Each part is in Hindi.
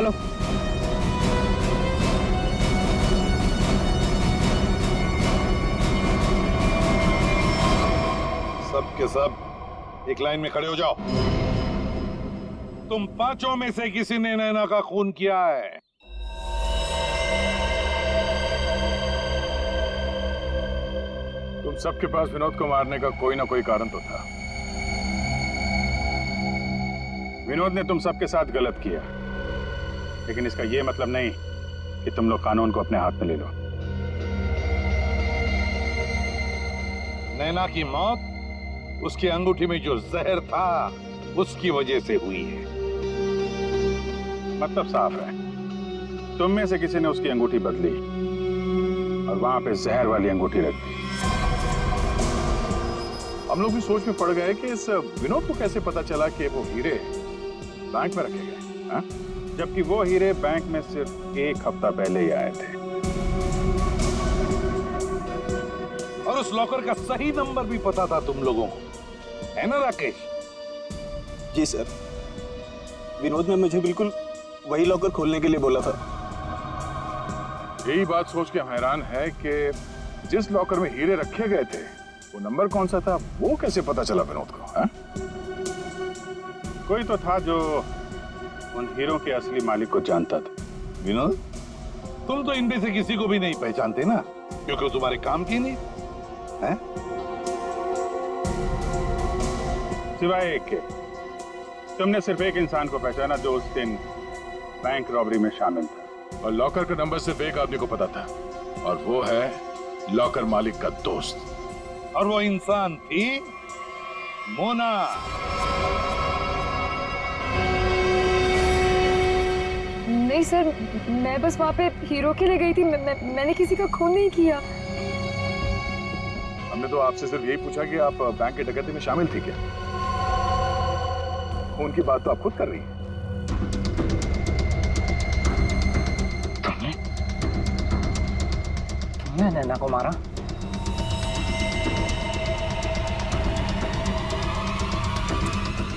चलो। सब के सब एक लाइन में खड़े हो जाओ। तुम पांचों में से किसी ने नैना का खून किया है? तुम सबके पास विनोद को मारने का कोई ना कोई कारण तो था। विनोद ने तुम सबके साथ गलत किया, लेकिन इसका यह मतलब नहीं कि तुम लोग कानून को अपने हाथ में ले लो। नैना की मौत उसकी अंगूठी में जो जहर था उसकी वजह से हुई है। मतलब साफ है, तुम में से किसी ने उसकी अंगूठी बदली और वहां पे जहर वाली अंगूठी रख दी। हम लोग भी सोच में पड़ गए कि इस विनोद को कैसे पता चला कि वो हीरे बैंक में रखे गए, हाँ? जबकि वो हीरे बैंक में सिर्फ एक हफ्ता पहले ही आए थे। और उस लॉकर का सही नंबर भी पता था तुम लोगों को, है ना राकेश? जी सर, विनोद ने मुझे बिल्कुल वही लॉकर खोलने के लिए बोला था। यही बात सोच के हैरान है कि जिस लॉकर में हीरे रखे गए थे वो नंबर कौन सा था, वो कैसे पता चला विनोद को, हाँ? कोई तो था जो उन हीरों के असली मालिक को जानता था। विनोद, तुम तो इनमें से किसी को भी नहीं पहचानते ना, क्योंकि वो तुम्हारे काम की नहीं है। सिवाय एक के, तुमने सिर्फ एक इंसान को पहचाना जो उस दिन बैंक रॉबरी में शामिल था, और लॉकर का नंबर सिर्फ एक आदमी को पता था, और वो है लॉकर मालिक का दोस्त। और वो इंसान थी मोना। नहीं सर, मैं बस वहाँ पे हीरो के लिए गई थी। मैंने किसी का खून नहीं किया। हमने तो आपसे सिर्फ यही पूछा कि आप बैंक की डकैती में शामिल थी क्या? खून की बात तो आप खुद कर रही हैं। तुमने नैना को मारा?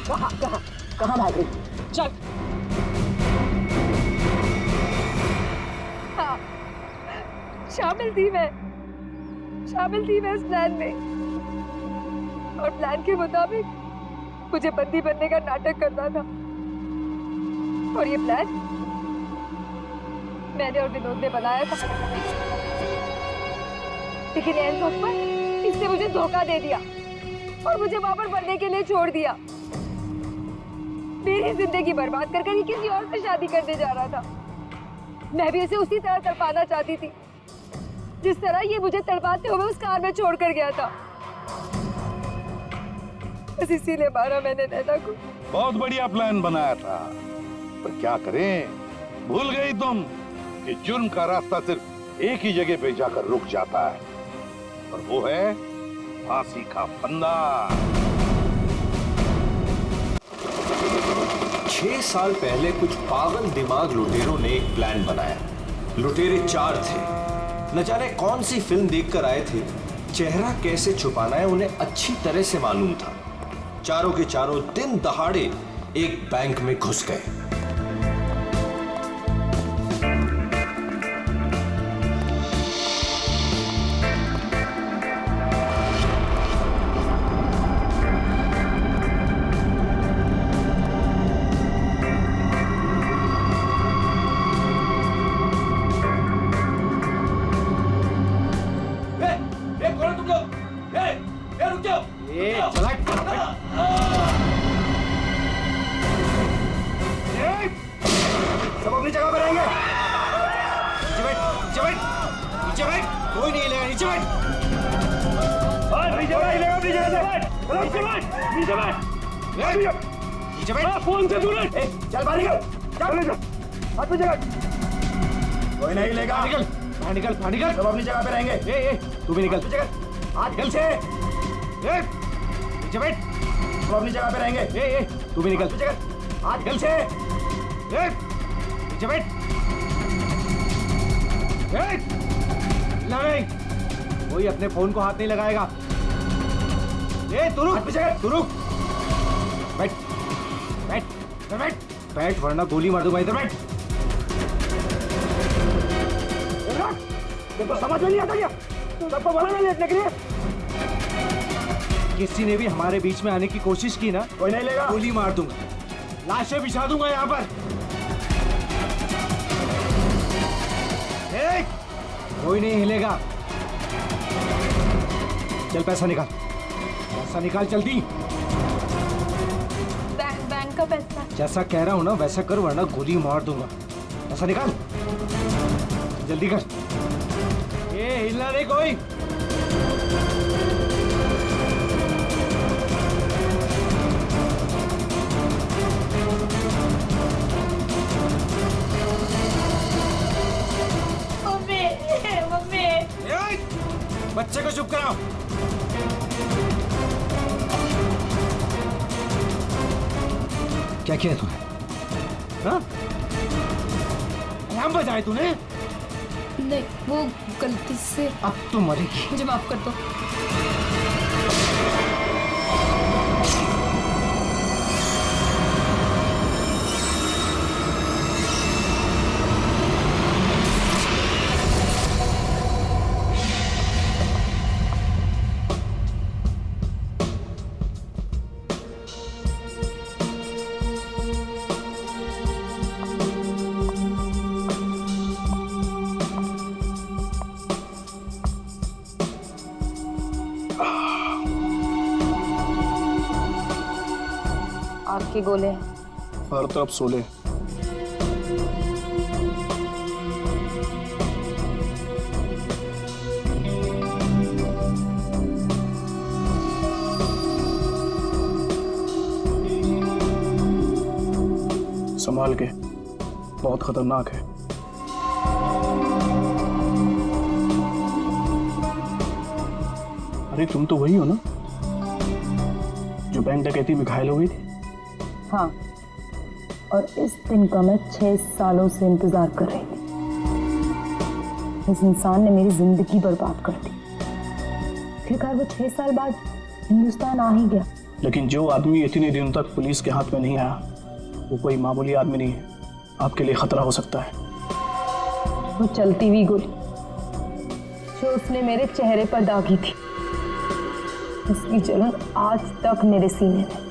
कहाँ भाग रही? चल। हाँ, शामिल थी मैं इस प्लान में, और प्लान के मुताबिक मुझे बंदी बनने का नाटक करना था। और ये प्लान मैंने और विनोद ने बनाया था, लेकिन एन वक्त पर इसने मुझे धोखा दे दिया और मुझे वहां पर मरने के लिए छोड़ दिया। मेरी जिंदगी बर्बाद कर कर किसी और से शादी करने जा रहा था। मैं भी उसे उसी तरह तड़पाना चाहती थी जिस तरह ये मुझे तड़पाते हुए उस कार में छोड़कर गया था। बस इसीलिए मारा मैंने नैना को। बहुत बढ़िया प्लान बनाया था, पर क्या करें, भूल गई तुम कि जुर्म का रास्ता सिर्फ एक ही जगह पे जाकर रुक जाता है, और वो है फांसी का फंदा। 6 साल पहले कुछ पागल दिमाग लुटेरों ने एक प्लान बनाया। लुटेरे 4 थे। न जाने कौन सी फिल्म देखकर आए थे। चेहरा कैसे छुपाना है उन्हें अच्छी तरह से मालूम था। चारों के चारों दिन दहाड़े एक बैंक में घुस गए। सब अपनी जगह पर रहेंगे। नीचे बैठ, नीचे बैठ, कोई नहीं हिलेगा, नीचे बैठ। नीचे बैठ, फोन से दूर। चल बाहर निकल, चल हाथ पे जगह। कोई नहीं हिलेगा। निकल, बाहर निकल, बाहर निकल। सब अपनी जगह पे रहेंगे। तू भी निकल। हाथ निकल से। नीचे बैठ, सब अपनी जगह पे रहेंगे। तू भी निकल। हाथ निकल से। नीचे बैठ। नहीं, कोई अपने फोन को हाथ नहीं लगाएगा। तू रुक। बैठ, बैठ, बैठ, बैठ, वरना गोली मार दूंगा। इधर बैठ। देखो समझ में नहीं आता क्या? सबको बोला ना लेटने के लिए। किसी ने भी हमारे बीच में आने की कोशिश की ना, कोई नहीं लेगा। गोली मार दूंगा, लाशें बिछा दूंगा यहाँ पर। कोई नहीं हिलेगा। चल पैसा निकाल, पैसा निकाल जल्दी। बैंक का पैसा। जैसा कह रहा हूँ ना वैसा कर, वरना गोली मार दूंगा। पैसा निकाल, जल्दी कर। ये हिलना नहीं कोई। मम्मी बच्चे को चुप कराओ। क्या किया तूने? हाँ? अलार्म बजाए तूने? नहीं, वो गलती से। अब तू मरेगी। मुझे माफ कर दो। आग के गोले हैं। हर तरफ सोले। संभाल के, बहुत खतरनाक है। अरे तुम तो वही हो ना जो बैंक डकैती में घायल हो गई थी? हाँ, और इस दिन का मैं 6 सालों से इंतजार कर रही थी। इस इंसान ने मेरी जिंदगी बर्बाद कर दी। फिर वो 6 साल बाद हिंदुस्तान आ ही गया। लेकिन जो आदमी इतने दिनों तक पुलिस के हाथ में नहीं आया, वो कोई मामूली आदमी नहीं है। आपके लिए खतरा हो सकता है। वो चलती हुई गोली जो उसने मेरे चेहरे पर दागी थी, इसकी जलन आज तक मेरे सीने में।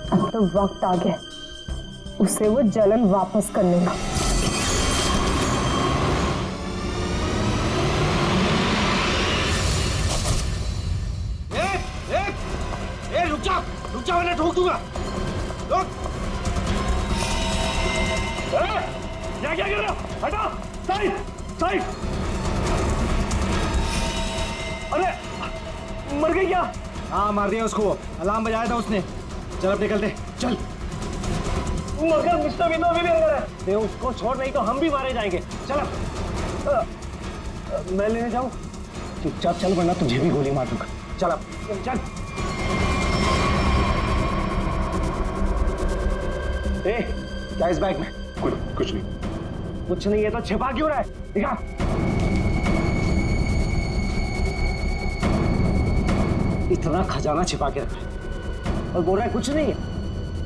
अब तो वक्त आ गया उसे वो जलन वापस करने का। रुक जा वरना ठोक दूंगा। रुक। क्या कर रहा? हटा, साइड, साइड। अरे मर गई क्या? हाँ मार दिया उसको, अलार्म बजाया था उसने। चल अब निकलते, चल। मगर मिस्टर विंडो भी अंदर है। दे उसको छोड़, नहीं तो हम भी मारे जाएंगे। चल मैं लेने जाऊं? चुपचाप चल वरना तुझे भी गोली मार दूंगा। चल अब चल। ए, क्या इस बैग में? कुछ नहीं। कुछ नहीं है तो छिपा क्यों रहा है? दिखा। इतना खजाना छिपा के रखा है और बोल रहा है कुछ नहीं है।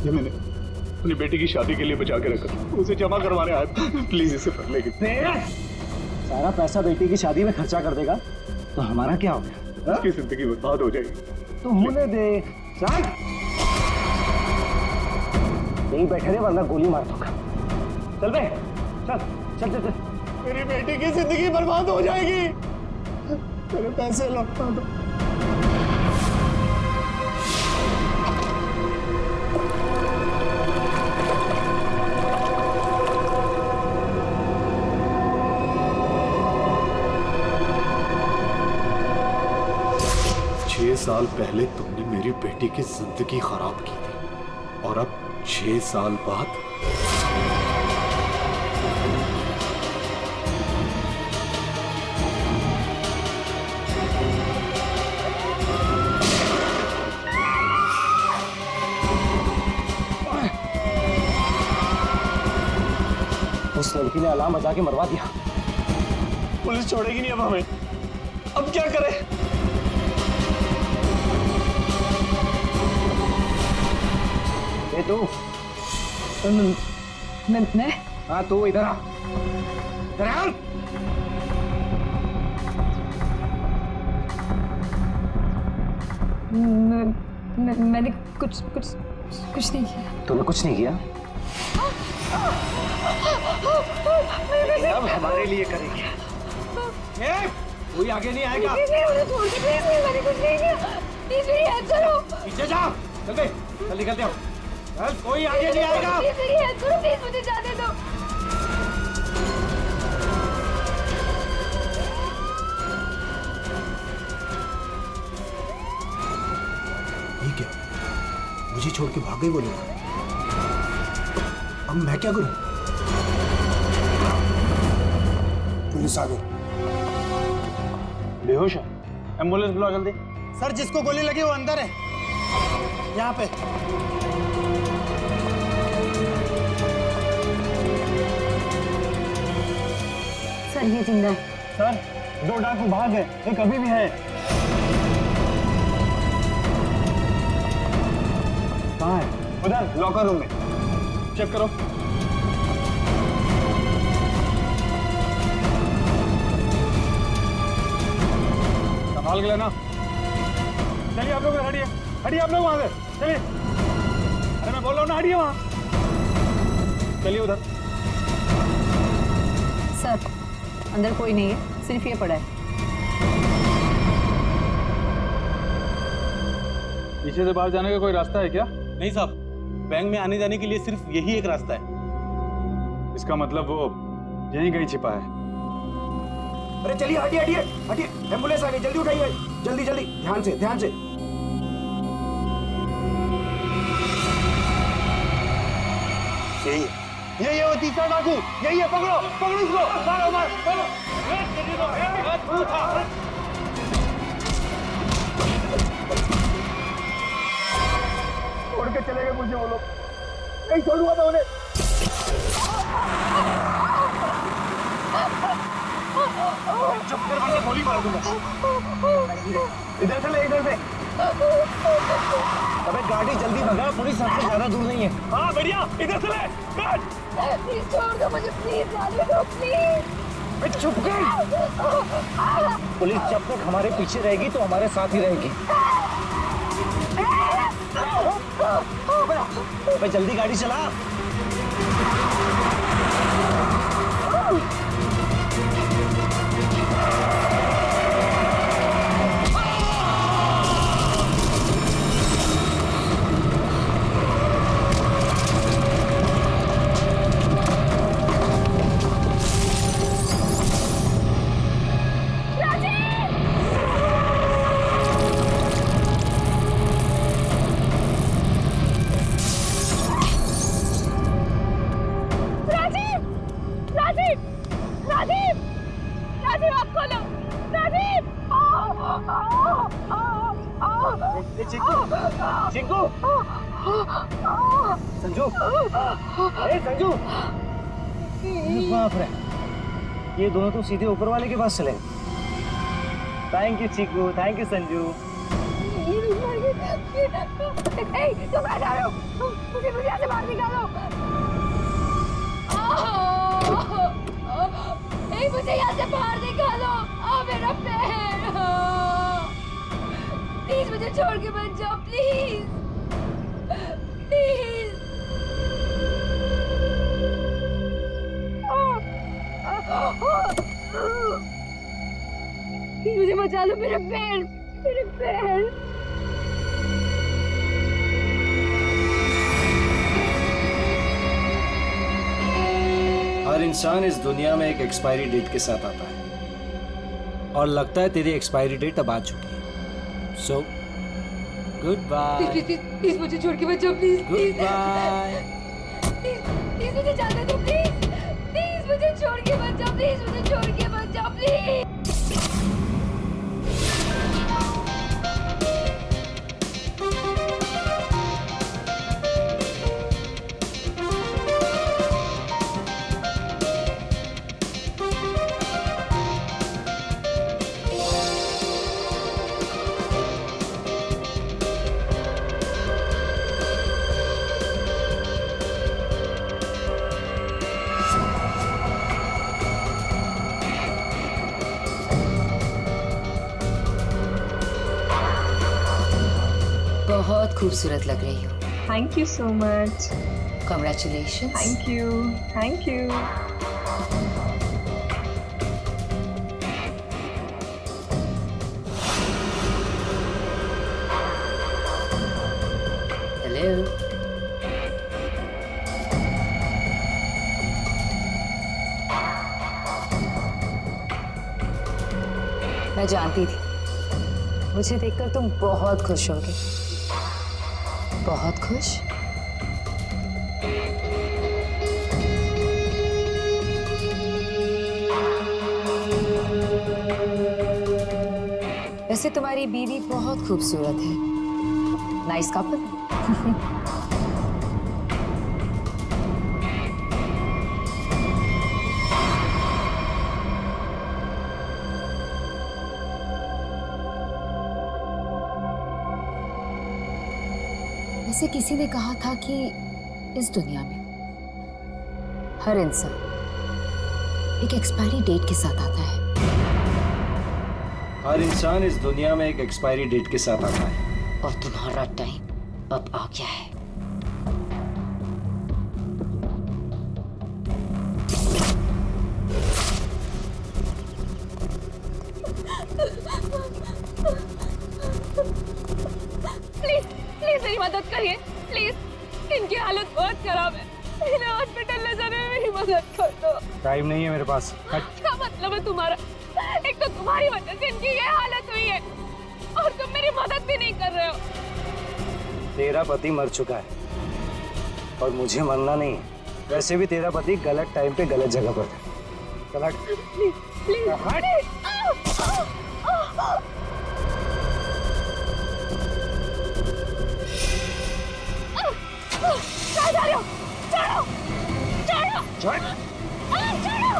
ये मैंने अपनी बेटी की शादी के लिए बचा के रखा, उसे जमा करवाने आया। प्लीज इसे पढ़ लेगी। सारा पैसा बेटी की शादी में खर्चा कर देगा तो हमारा क्या हो गया? उसकी जिंदगी बर्बाद हो जाएगी। तो होने दे। चल यहीं बैठे रहे वरना गोली मार दूंगा। चल बे, चल चल चल चल। मेरी बेटी की जिंदगी बर्बाद हो जाएगी। मेरे पैसे लौटा दो। साल पहले तुमने मेरी बेटी की जिंदगी खराब की थी और अब 6 साल बाद उस लड़की ने अलार्म बजा के मरवा दिया। पुलिस छोड़ेगी नहीं अब हमें। अब क्या करें? तू मैं हाँ तू इधर आ। तेरे हाल मैंने कुछ कुछ कुछ नहीं किया। तूने कुछ नहीं किया? अब हमारे लिए करेगी। कोई आगे नहीं आएगा। मुझे छोड़ के प्लीज, मैंने कुछ नहीं किया। प्लीज मेरी हेल्प करो। पीछे जा, चल बे, चल निकलते हो। चल, कोई आगे नहीं आएगा। प्लीज मेरी हेल्प करो, प्लीज मुझे जाने दो। ये क्या? मुझे छोड़ के भाग गए वो लोग। अब मैं क्या करूं? पुलिस आ गई। बेहोश है। एम्बुलेंस बुलाओ जल्दी। सर जिसको गोली लगी वो अंदर है, यहाँ पे। सर ये जिंदा है। सर 2 डाकू भाग गए, एक अभी भी है। कहाँ है? उधर लॉकर रूम में। चेक करो। संभाल के लेना। चलिए आप लोग हटिए, हटिए आप लोग वहां से, चलिए। अरे मैं बोल रहा हूँ ना, हटिए वहां। चलिए उधर। सर अंदर कोई नहीं है, सिर्फ ये पड़ा है। पीछे से बाहर जाने का कोई रास्ता है क्या? नहीं साहब, बैंक में आने जाने के लिए सिर्फ यही एक रास्ता है। इसका मतलब वो यहीं कहीं छिपा है। अरे चलिए, हटिए हटिए हटिए, एम्बुलेंस आ गई, जल्दी उठाइए, जल्दी जल्दी, ध्यान से ध्यान से। यही है वो तीसरा डाकू, यही है। पकड़ो पकड़ो इसको, मारो मारो। छोड़ के चले गए मुझे वो लोग, नहीं छोड़ूंगा मैं उन्हें। चुप कर वरना गोली मार दूंगा। इधर से ले, इधर से। अबे गाड़ी जल्दी भगा, पुलिस हमसे ज्यादा दूर नहीं है। हाँ बढ़िया, इधर से ले। प्लीज छोड़ दो मुझे, प्लीज जाने दो प्लीज। चुप कर। पुलिस जब तक हमारे पीछे रहेगी तो हमारे साथ ही रहेगी। अबे जल्दी गाड़ी चला। चिंकू, संजू, संजू, बाप रे, ये दोनों तो सीधे ऊपर वाले के पास चले गए। Thank you Chinku, thank you Sanju. तुम कहाँ जा रहे हो? मुझे यहाँ से बाहर निकालो। मुझे यहाँ से बाहर निकालो। मेरा पैर, प्लीज मुझे छोड़ के मत जाओ, प्लीज प्लीज। मुझे बचा लो, मेरे पैर, मेरे पैर। हर इंसान इस दुनिया में एक एक्सपायरी डेट के साथ आता है और लगता है तेरी एक्सपायरी डेट अब आ चुकी है। So good bye. प्लीज मुझे छोड़ के मत जाओ, प्लीज गुड बाय। प्लीज मुझे जाने दो, प्लीज प्लीज मुझे छोड़ के मत जाओ, प्लीज मुझे छोड़ के मत जाओ, प्लीज। बहुत खूबसूरत लग रही हो। Thank you so much. Congratulations. Thank you, thank you. Hello. मैं जानती थी मुझे देखकर तुम बहुत खुश होगे। बहुत खुश। वैसे तुम्हारी बीवी बहुत खूबसूरत है। Nice couple. वैसे किसी ने कहा था कि इस दुनिया में हर इंसान एक एक्सपायरी डेट के साथ आता है। हर इंसान इस दुनिया में एक एक्सपायरी डेट के साथ आता है। और तुम्हारा टाइम अब आ गया है। प्लीज प्लीज मेरी मदद करिए, प्लीज। इनकी हालत बहुत खराब है, इन्हें हॉस्पिटल ले जाने में मेरी मदद कर दो। टाइम नहीं है मेरे पास। क्या मतलब है तुम्हारा? एक तो तुम्हारी वजह से इनकी ये हालत हुई है और तुम मेरी मदद भी नहीं कर रहे हो। तेरा पति मर चुका है और मुझे मरना नहीं है। वैसे भी तेरा पति गलत टाइम पे गलत जगह पर था। चल हट। Please please please. कहाँ जा रहे हो? चढ़ो चढ़ो चढ़ो चढ़ो।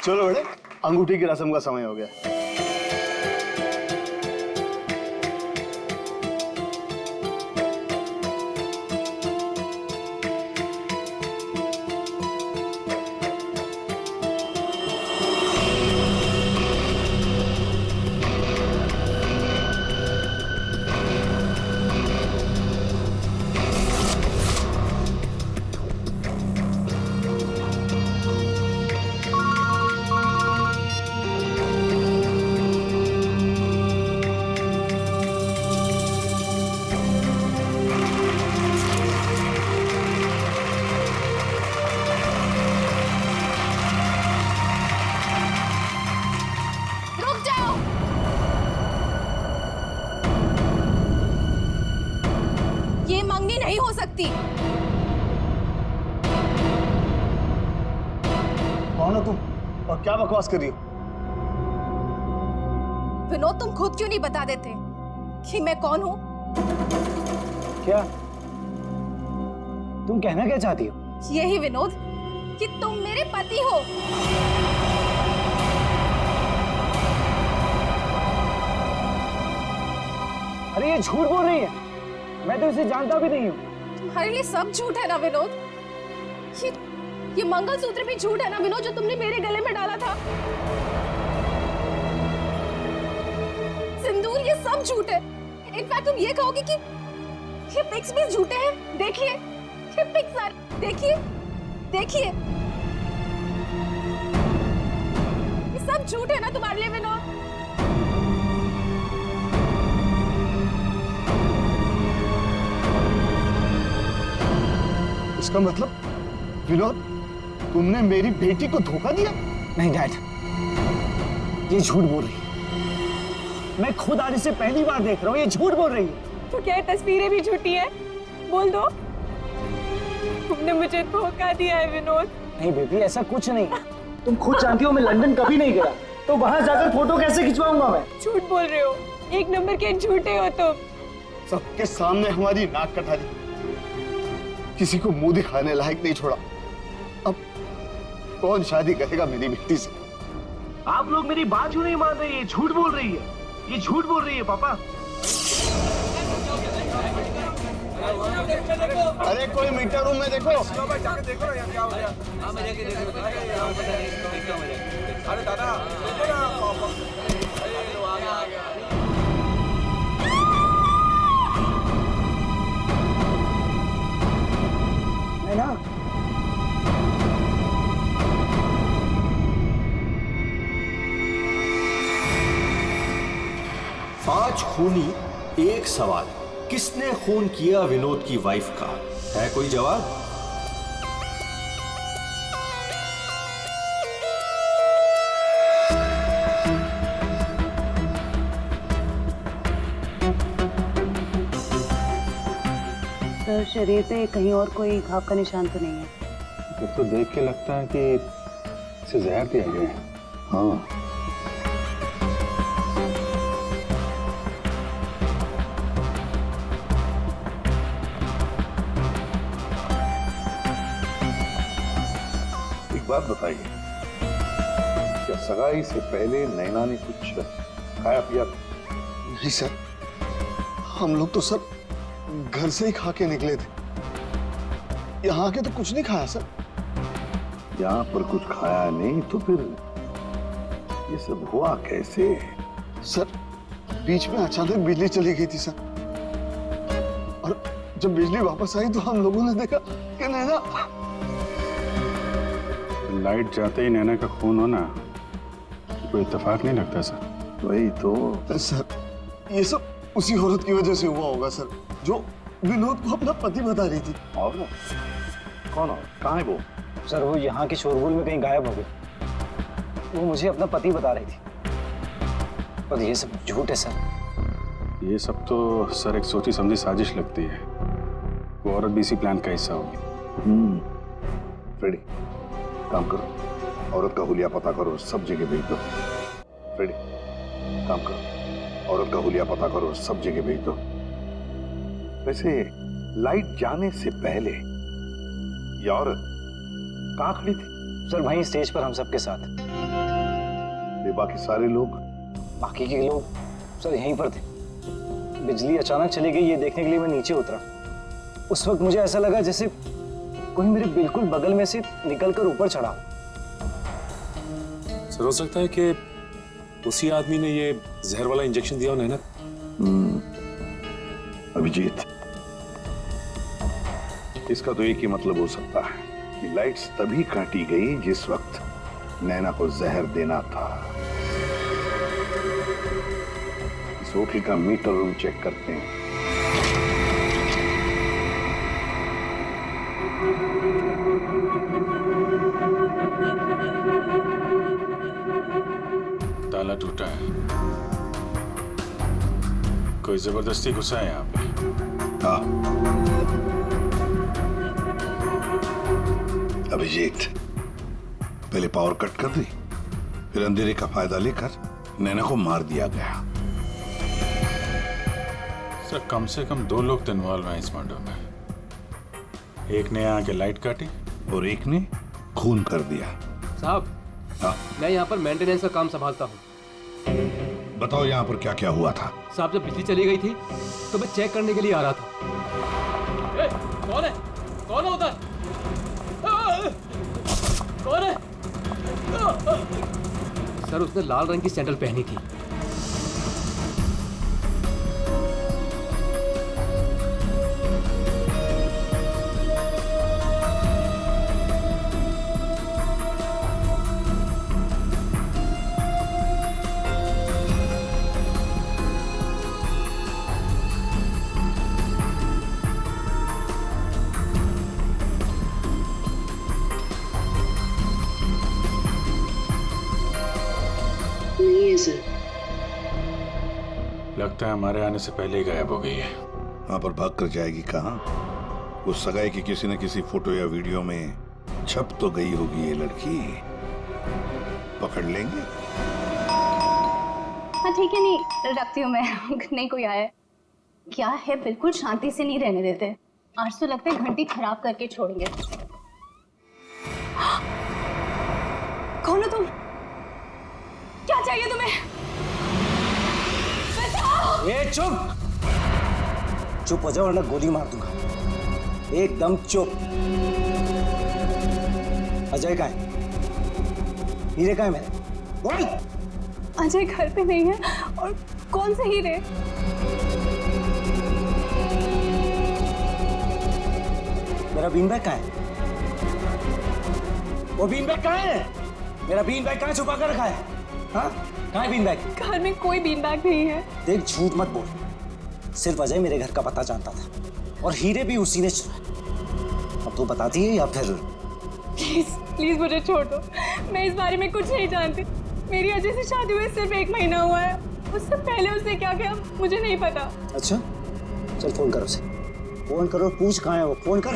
चलो बेटे, अंगूठी की रस्म का समय हो गया। ये मंगनी नहीं हो सकती। कौन हो तुम और क्या बकवास कर रही हो? विनोद, तुम खुद क्यों नहीं बता देते कि मैं कौन हूँ? क्या तुम कहना क्या चाहती हो? यही विनोद कि तुम मेरे पति हो। अरे ये झूठ बोल रही है, मैं तो इसे जानता भी नहीं हूँ। तुम्हारे लिए सब झूठ है ना विनोद? ये मंगलसूत्र भी झूठ है ना विनोद, जो तुमने मेरे गले में डाला था? सिंदूर, ये सब झूठ है। इनफैक्ट तुम ये कहोगे कि ये पिक्स भी झूठे हैं। देखिए ये पिक्स सारे, देखिए देखिए, ये सब झूठ है ना तुम्हारे लिए विनोद? इसका मतलब विनोद, तुमने मेरी बेटी को धोखा दिया? नहीं डैड, ये झूठ बोल रही है। मैं खुद आज इसे पहली बार देख रहा हूँ, ये झूठ बोल रही है। तो क्या ये तस्वीरें भी झूठी हैं? बोल दो, तुमने मुझे धोखा दिया है विनोद। नहीं बेबी, ऐसा कुछ नहीं। तुम खुद जानती हो मैं लंदन कभी नहीं गया, तो वहां जाकर फोटो कैसे खिंचवाऊंगा मैं? झूठ बोल रहे हो, एक नंबर के झूठे हो तुम। सबके सामने हमारी नाक कटा दी, किसी को मुंह दिखाने लायक नहीं छोड़ा। अब कौन शादी करेगा मेरी बेटी से? आप लोग मेरी बात क्यों नहीं मान रही है? झूठ बोल रही है, ये झूठ बोल रही है पापा। अरे कोई मीटर रूम में देखो। जाके देखो ना क्या हो गया। हाँ मैं जाके देखो। अरे दादा देखो ना। आ गया। है ना? पांच खूनी एक सवाल, किसने खून किया विनोद की वाइफ का? है कोई जवाब? सर शरीर पे कहीं और कोई घाव का निशान तो नहीं है? तो देख के लगता है कि इसे जहर दिया गया है। हाँ, एक बात बताइए, क्या सगाई से पहले नैना ने कुछ खाया पिया? नहीं सर, हम लोग तो सर घर से ही खा के निकले थे, यहाँ के तो कुछ नहीं खाया सर। यहाँ पर कुछ खाया नहीं तो फिर ये सब हुआ कैसे? सर बीच में अचानक बिजली चली गई थी सर, और जब बिजली वापस आई तो हम लोगों ने देखा कि नैना। लाइट जाते ही नैना का खून होना कोई इत्तेफाक नहीं लगता सर। वही तो सर ये सब उसी औरत की वजह से हुआ होगा सर, जो विनोद को अपना पति बता रही थी। और कौन और कहाँ है वो? सर वो यहाँ की शोरगुल में कहीं गायब हो गई। वो मुझे अपना पति बता रही थी, पर ये सब झूठ है सर। ये सब तो सर एक सोची समझी साजिश लगती है। वो औरत भी इसी प्लान का हिस्सा होगी। फ्रेडी, काम करो, औरत का हुलिया पता करो, सब जगह भेज दो। फ्रेडी, काम करो, औरत का हुलिया पता करो, सब जगह भेज दो। वैसे लाइट जाने से पहले ये औरत कहाँ खड़ी थी? सर वहीं स्टेज पर हम सबके साथ। ये बाकी सारे लोग? बाकी के लोग सर यहीं पर थे। बिजली अचानक चली गई ये देखने के लिए मैं नीचे उतरा। उस वक्त मुझे ऐसा लगा जैसे कोई मेरे बिल्कुल बगल में से निकलकर ऊपर चढ़ा। सर हो सकता है कि उसी आदमी ने ये जहर वाला इंजेक्शन दिया हो नैना। अभिजीत, इसका तो एक ही मतलब हो सकता है कि लाइट्स तभी काटी गई जिस वक्त नैना को जहर देना था। इस होटल का मीटर रूम चेक करते हैं। ताला टूटा है, कोई जबरदस्ती घुसा है यहाँ पे। हाँ अभिजीत, पहले पावर कट कर दी, फिर अंधेरे का फायदा लेकर नैना को मार दिया गया। सर कम से कम 2 लोग तो इन्वॉल्व हैं इस मर्डर में। एक ने यहाँ के लाइट काटी और एक ने खून कर दिया। साहब, हाँ? मैं यहाँ पर मेंटेनेंस का काम संभालता हूँ। बताओ यहाँ पर क्या क्या हुआ था? साहब जब बिजली चली गई थी तो मैं चेक करने के लिए आ रहा था। ए, कौन है? कौन है उधर? कौन है? सर उसने लाल रंग की सैंडल पहनी थी। लगता है हमारे आने से पहले ही गायब हो गई है। वहां पर भाग कर जाएगी कहाँ? उस सगाई की किसी न किसी फोटो या वीडियो में छप तो गई होगी ये लड़की। पकड़ लेंगे। हाँ ठीक है, नहीं रखती हूँ मैं। नहीं कोई आया है। क्या है, बिल्कुल शांति से नहीं रहने देते। आज तो लगता है घंटी खराब करके छोड़ेंगे। कौन हो तुम? क्या चाहिए तुम्हें? बताओ। ए चुप, चुप हो जाओ वरना गोली मार दूंगा। एकदम चुप। अजय कहाँ है? हीरे कहाँ है मेरे? बोल। अजय घर पे नहीं है। और कौन से हीरे? मेरा बीन बैग कहाँ है? वो बीन बैग कहाँ है? मेरा बीन बैग कहाँ छुपा कर रखा है? हाँ, कहाँ है बीन बैग? घर में कोई बीन बैग नहीं है। देख, झूठ मत बोल। सिर्फ अजय मेरे घर का पता जानता था और हीरे भी उसी ने चुराए। अब तू बताती है या फिर? प्लीज प्लीज मुझे छोड़ दो। मैं इस बारे में कुछ नहीं जानती। मेरी अजय से शादी हुए सिर्फ 1 महीना हुआ है। उससे पहले उसने क्या किया मुझे नहीं पता। अच्छा, चल फोन करो उसे। फोन करो, पूछ कहाँ है वो। फोन कर।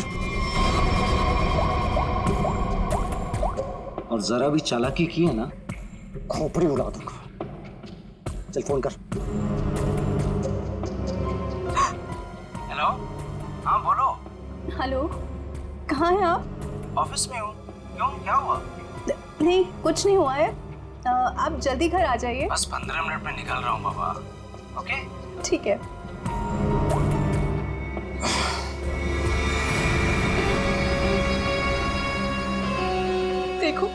और जरा भी चालाकी की है ना, खोपड़ी उड़ा दूंगा। चल फोन कर। हेलो, हाँ बोलो। हेलो, कहाँ हैं आप? ऑफिस में हूँ। क्यों, क्या हुआ? नहीं, कुछ नहीं हुआ है। आप जल्दी घर आ जाइए। बस 15 मिनट में निकल रहा हूँ बाबा। ओके, ठीक है। देखो,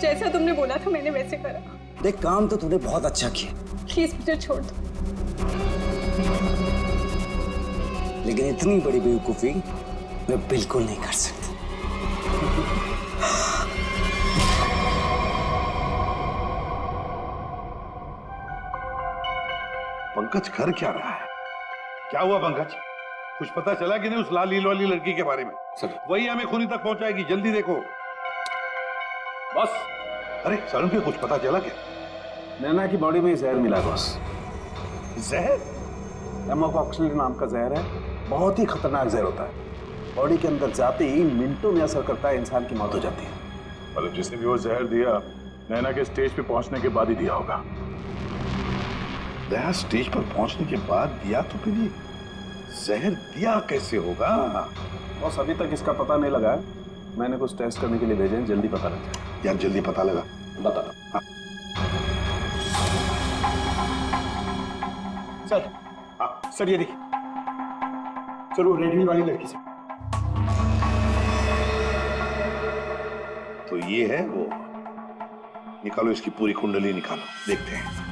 जैसा तुमने बोला था मैंने वैसे करा। देख, काम तो तूने बहुत अच्छा किया। प्लीज मुझे छोड़ दो। लेकिन इतनी बड़ी बेवकूफी मैं बिल्कुल नहीं कर सकती। पंकज कर क्या रहा है? क्या हुआ पंकज? कुछ पता चला कि नहीं उस लाल लील वाली लड़की के बारे में? सर, वही हमें खूनी तक पहुंचाएगी। जल्दी देखो। बस। अरे सरण पे कुछ पता चला क्या? नैना की बॉडी में जहर मिला बॉस। जहर? एमोकॉक्सिलिन नाम का जहर है। बहुत ही खतरनाक जहर होता है। बॉडी के अंदर जाते ही मिनटों में असर करता है, इंसान की मौत हो जाती है। मतलब जिसने भी वो जहर दिया नैना के स्टेज पे पहुंचने के बाद ही दिया होगा। दया स्टेज पर पहुंचने के बाद दिया तो फिर ये जहर दिया कैसे होगा? बॉस अभी तक इसका पता नहीं लगा है। मैंने कुछ टेस्ट करने के लिए भेजे हैं, जल्दी पता लग जाए। यार जल्दी पता लगा। बता। हाँ। सर, हाँ। सर ये देखिए, सर वो रेड हिल वाली लड़की से। तो ये है वो। निकालो इसकी पूरी कुंडली निकालो, देखते हैं।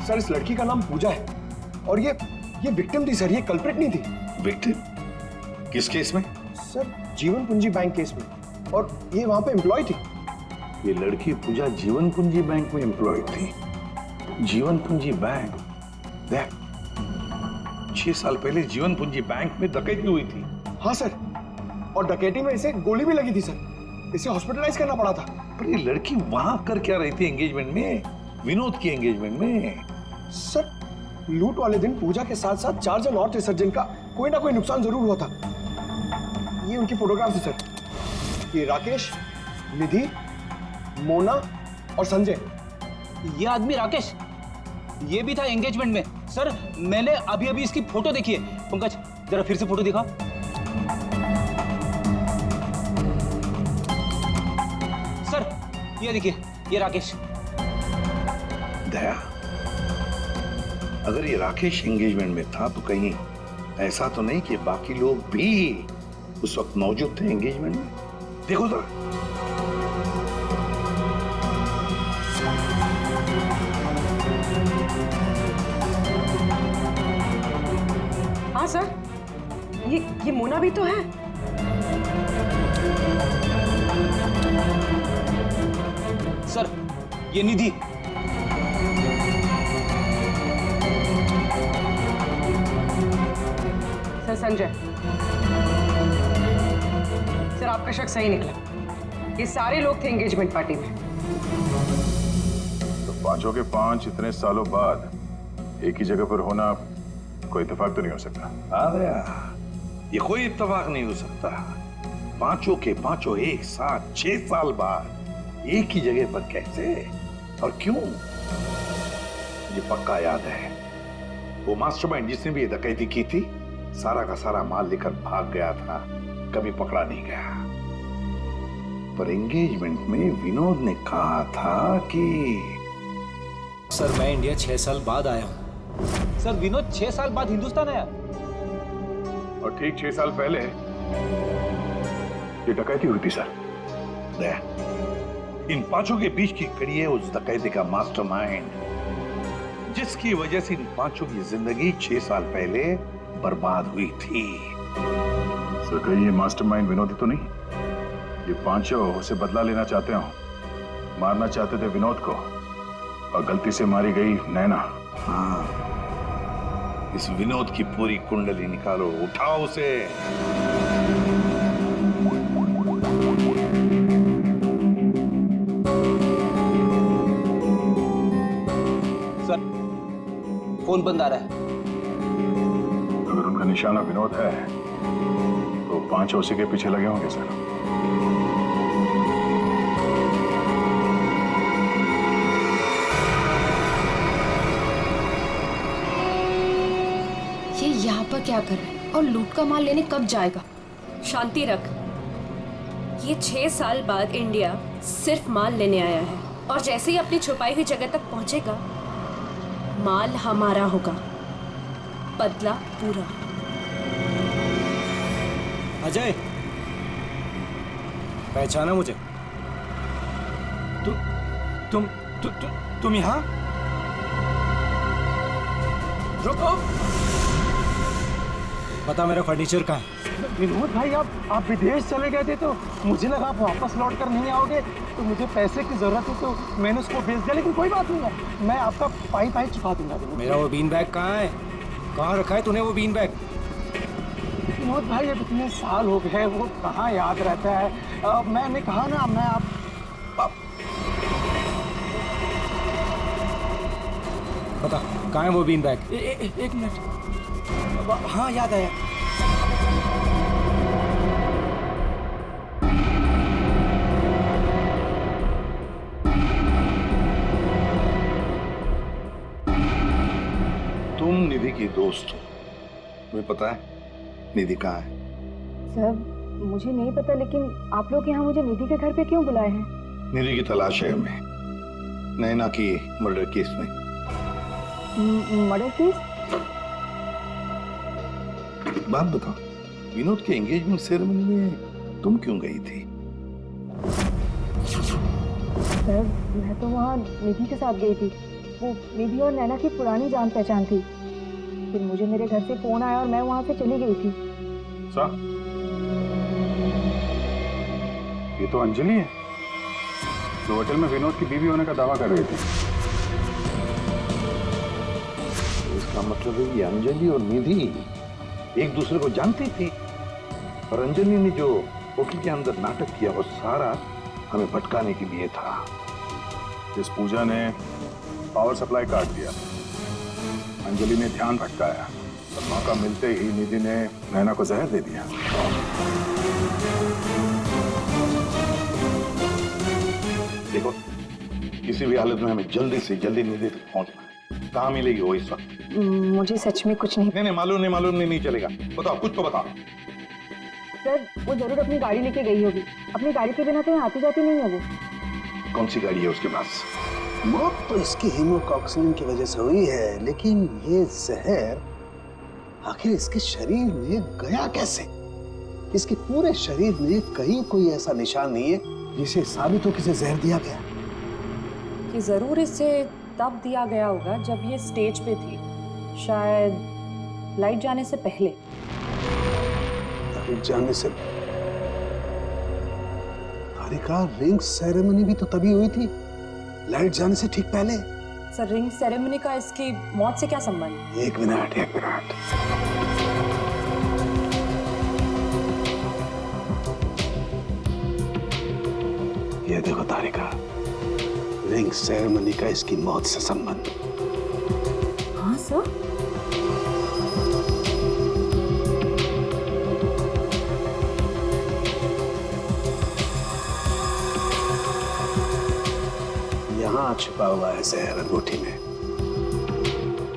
सर इस लड़की का नाम पूजा है और ये विक्टिम थी सर, ये कल्प्रिट नहीं थी। विक्टिम? किस केस में? सर जीवन पूंजी बैंक केस में, और ये वहां पे एम्प्लॉय थी। ये लड़की पूजा जीवन पूंजी बैंक में एम्प्लॉय थी। जीवन पूंजी बैंक? देख, 6 साल पहले जीवन पूंजी बैंक में डकैती हुई थी। हाँ सर, और डकैती में इसे गोली भी लगी थी सर। इसे हॉस्पिटलाइज करना पड़ा था। पर ये लड़की वहां कर क्या रही थी एंगेजमेंट में? विनोद की एंगेजमेंट में। सर लूट वाले दिन पूजा के साथ साथ 4 जन और थे सर, जिनका कोई ना कोई नुकसान जरूर हुआ था। ये उनकी फोटोग्राफ है सर। ये राकेश, निधि, मोना और संजय। ये आदमी राकेश, ये भी था एंगेजमेंट में। सर मैंने अभी अभी इसकी फोटो देखी है। पंकज जरा फिर से फोटो दिखा। सर ये देखिए, ये राकेश। दया, अगर ये राकेश एंगेजमेंट में था तो कहीं ऐसा तो नहीं कि बाकी लोग भी उस वक्त मौजूद थे एंगेजमेंट में? देखो जरा। हाँ सर, ये मोना भी तो है। सर ये निधि। सर संजय, सर आपका शक सही निकला। ये सारे लोग थे एंगेजमेंट पार्टी में। तो पांचों के पांच इतने सालों बाद एक ही जगह पर होना कोई इत्तेफाक तो नहीं हो सकता। हाँ भैया, ये कोई इत्तेफाक नहीं हो सकता। पांचों के पांचों एक साथ 6 साल बाद एक ही जगह पर कैसे और क्यों? मुझे पक्का याद है वो मास्टरमाइंड जिसने भी ये डकैती की थी सारा का सारा माल लेकर भाग गया था, कभी पकड़ा नहीं गया। पर एंगेजमेंट में विनोद ने कहा था कि सर मैं इंडिया 6 साल बाद आया हूं। सर विनोद 6 साल बाद हिंदुस्तान आया और ठीक 6 साल पहले ये डकैती हुई थी सर। दया, इन पांचों के बीच की कड़ी है उस डकैती का मास्टरमाइंड जिसकी वजह से इन पांचों की जिंदगी 6 साल पहले बर्बाद हुई थी। सर कहीं ये मास्टरमाइंड विनोद ही तो नहीं? ये पांचों उसे बदला लेना चाहते हो, मारना चाहते थे विनोद को और गलती से मारी गई नैना। हाँ, इस विनोद की पूरी कुंडली निकालो, उठाओ उसे। सर फोन बंद आ रहा है। अगर उनका निशाना विनोद है तो पांचों उसी के पीछे लगे होंगे सर। ये यहाँ पर क्या कर रहा है और लूट का माल लेने कब जाएगा? शांति रख। ये 6 साल बाद इंडिया सिर्फ माल लेने आया है और जैसे ही अपनी छुपाई हुई जगह तक पहुंचेगा माल हमारा होगा, बदला पूरा। अजय, पहचाना मुझे? तुम यहाँ? रुको, बता मेरा फर्नीचर कहाँ है? विनोद भाई आप विदेश चले गए थे तो मुझे लगा आप वापस लौट कर नहीं आओगे, तो मुझे पैसे की जरूरत है तो मैंने उसको भेज दिया, लेकिन कोई बात नहीं है, मैं आपका पाई चुका दूंगा। मेरा वो बीन बैग कहाँ है? कहाँ रखा है तूने वो बीन बैग? विनोद भाई अब इतने साल हो गए, वो कहाँ याद रहता है। मैंने कहा ना, मैं आप बता कहाँ है वो बीन बैग? एक मिनट। हाँ याद आया। तुम निधि की दोस्त हो, तुम्हें पता है निधि कहाँ है? सर मुझे नहीं पता, लेकिन आप लोग यहाँ मुझे निधि के घर पे क्यों बुलाए हैं? निधि की तलाश है हमें, नैना की मर्डर केस में। Murder case? बात बताओ, विनोद के एंगेजमेंट सेरेमनी में तुम क्यों गई थी? सर मैं तो वहाँ निधि के साथ गई थी, वो निधि और नैना की पुरानी जान पहचान थी। फिर मुझे मेरे घर से फोन आया और मैं वहाँ से चली गई थी। सा? ये तो अंजलि है जो होटल में विनोद की बीवी होने का दावा कर रही थी। इसका मतलब है कि अंजलि और निधि एक दूसरे को जानती थी, और अंजलि ने जो होटल के अंदर नाटक किया वो सारा हमें भटकाने के लिए था। इस पूजा ने पावर सप्लाई काट दिया, अंजलि ने ध्यान भटकाया और मौका मिलते ही निधि ने नैना को जहर दे दिया। देखो, किसी भी हालत में हमें जल्दी से जल्दी निधि तक पहुंचना है। कहाँ मिलेगी वो इस वक्त? मुझे सच में कुछ नहीं। मालूम नहीं चलेगा। बताओ, कुछ तो बताओ। सर वो जरूर अपनी गाड़ी लेके गई होगी, अपनी गाड़ी के बिना तो यहाँ आती जाती नहीं है वो। कौन सी गाड़ी है उसके पास? मौत तो इसकी हीमोकॉक्सिन की वजह से हुई है, लेकिन ये जहर आखिर इसके शरीर में गया कैसे? इसके पूरे शरीर में कहीं कोई ऐसा निशान नहीं है जिसे साबित हो कि इसे जहर दिया गया। ये जरूर इसे तब दिया गया होगा जब ये स्टेज पे थी, शायद लाइट जाने से पहले। लाइट जाने से? तारिका, रिंग सेरेमनी भी तो तभी हुई थी, लाइट जाने से ठीक पहले। सर रिंग सेरेमनी का इसकी मौत से क्या संबंध? एक मिनट। ये देखो तारिका, रिंग सेरेमनी का इसकी मौत से संबंध। हाँ सर। यहाँ छिपा हुआ है जहर अंगूठी में,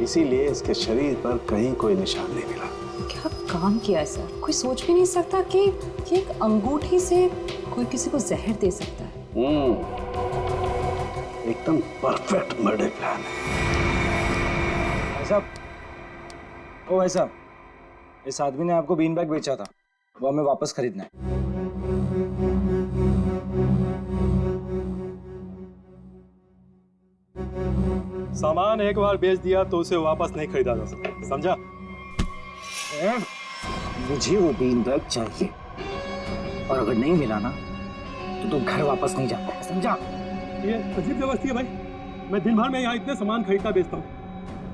इसीलिए इसके शरीर पर कहीं कोई निशान नहीं मिला। क्या काम किया है सर? कोई सोच भी नहीं सकता कि एक अंगूठी से कोई किसी को जहर दे सकता है। एकदम परफेक्ट मर्डर प्लान है। भाई साहब, ओ भाई साहब, इस आदमी ने आपको बीन बैग बेचा था, वो हमें वापस खरीदना है। सामान एक बार बेच दिया तो उसे वापस नहीं खरीदा जा सकता, समझा? मुझे वो बीन बैग चाहिए, और अगर नहीं मिला ना तो तुम घर वापस नहीं जाता, समझा? ये अजीब जबरदस्ती है भाई। मैं दिन भर में यहाँ इतने सामान खरीदता बेचता हूँ,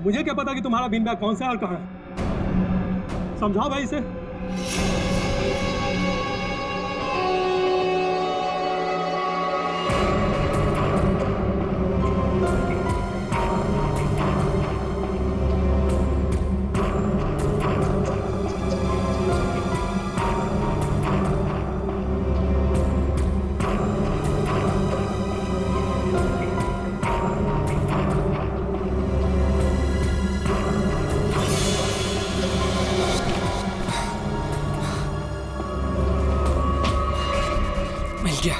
मुझे क्या पता कि तुम्हारा बीन बैग कौन सा है और कहाँ है? समझाओ भाई इसे। मिल गया।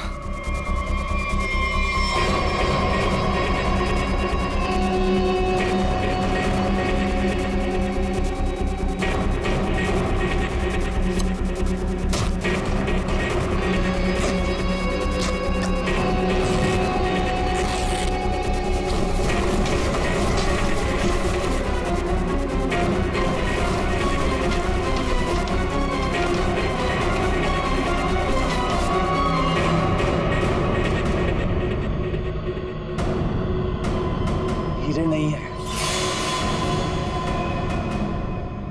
हीरे नहीं है।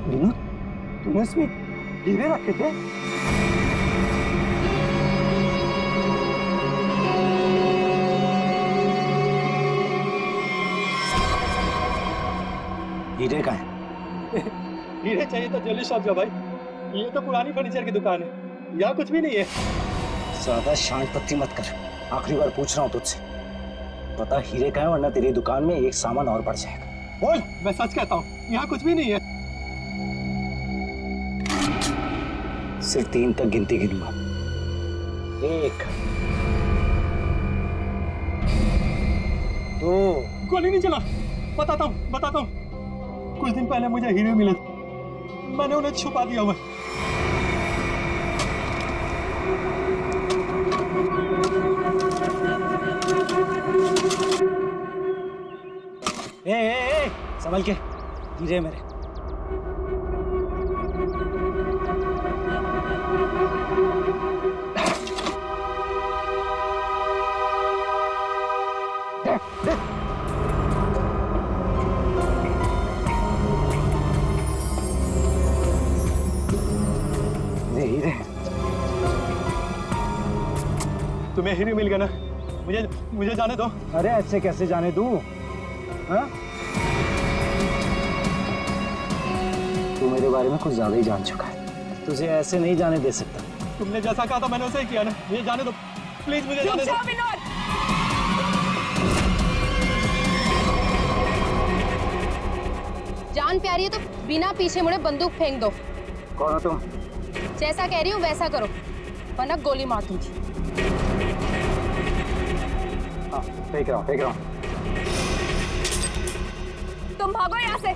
विनोद, तूने इसमें हीरे रखे थे? हीरे का है? हीरे चाहिए तो ज्वेलरी शॉप जाओ भाई, ये तो पुरानी फर्नीचर की दुकान है, यहाँ कुछ भी नहीं है। ज्यादा शांत पत्ती मत कर, आखिरी बार पूछ रहा हूँ तुझसे, पता हीरे का है, वरना तेरी दुकान में एक सामान और बढ़ जाएगा। बोल। मैं सच कहता हूँ, यहाँ कुछ भी नहीं है। सिर्फ 3 तक गिनती गिनूंगा। 1 2। गोली नहीं चला। बताता हूँ। कुछ दिन पहले मुझे हीरे मिले, मैंने उन्हें छुपा दिया हुआ। ए, संभल के, हीरे मेरे। हीरे तुम्हें हीरे मिल गया ना, मुझे जाने दो। अरे ऐसे कैसे जाने दूं? हाँ? तू मेरे बारे में कुछ ज्यादा ही जान चुका है, तुझे ऐसे नहीं जाने दे सकता। तुमने जैसा कहा था मैंने वैसे ही किया ना, मुझे जाने दो प्लीज, मुझे जाने दो। जान प्यारी है तो बिना पीछे मुड़े बंदूक फेंक दो। कौन हो तुम? जैसा कह रही हूँ वैसा करो, वरना गोली मार दूंगी। हाँ, फेंक रहा हूँ। तुम भागो यहाँ से।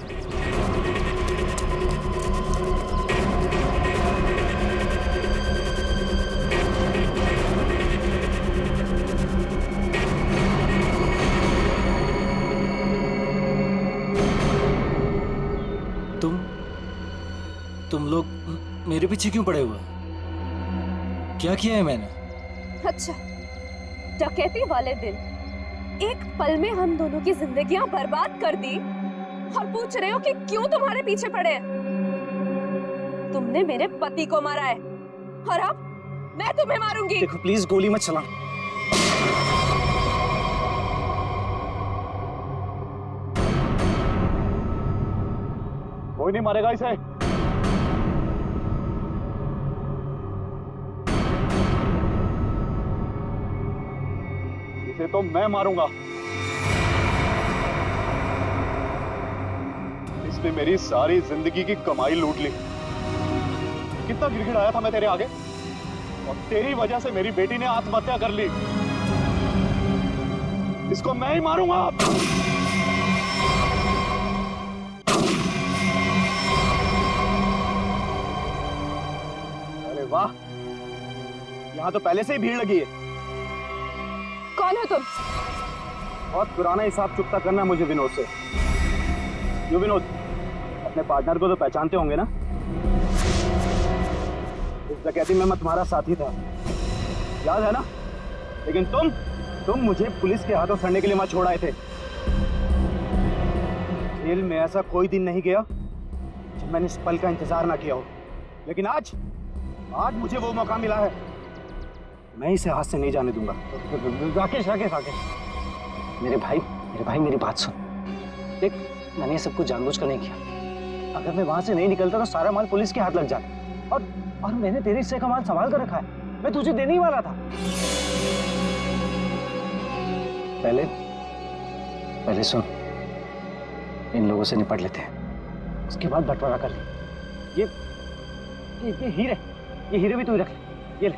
तुम लोग मेरे पीछे क्यों पड़े हुए? क्या किया है मैंने? अच्छा, डकैती वाले दिन एक पल में हम दोनों की जिंदगियां बर्बाद कर दी और पूछ रहे हो कि क्यों तुम्हारे पीछे पड़े हैं? तुमने मेरे पति को मारा है और अब मैं तुम्हें मारूंगी। देखो प्लीज गोली मत चला। कोई नहीं मारेगा इसे। इसे तो मैं मारूंगा। इसने मेरी सारी जिंदगी की कमाई लूट ली। कितना गिड़गिड़ाया था मैं तेरे आगे, और तेरी वजह से मेरी बेटी ने आत्महत्या कर ली। इसको मैं ही मारूंगा। अरे वाह, यहाँ तो पहले से ही भीड़ लगी है। कौन हो तुम? बहुत पुराना हिसाब चुकता करना मुझे विनोद से। यो विनोद, अपने पार्टनर को तो पहचानते होंगे ना? इस डकैती में मैं तुम्हारा साथी था, याद है ना? लेकिन तुम मुझे पुलिस के हाथों सड़ने के लिए वहां छोड़ आए थे। जेल में ऐसा कोई दिन नहीं गया जब मैंने इस पल का इंतजार ना किया हो। लेकिन आज मुझे वो मौका मिला है, मैं इसे हाथ से नहीं जाने दूंगा। राकेश राकेश राकेश, मेरे भाई मेरी बात सुन। देख, मैंने ये सब कुछ जानबूझकर नहीं किया। अगर मैं वहां से नहीं निकलता तो सारा माल पुलिस के हाथ लग जाता। और मैंने तेरे हिस्से का माल संभाल कर रखा है, मैं तुझे देने ही वाला था। पहले सुन, इन लोगों से निपट लेते हैं, उसके बाद बंटवारा कर ले। ये हीरे भी तू ही रख ले। ये ले।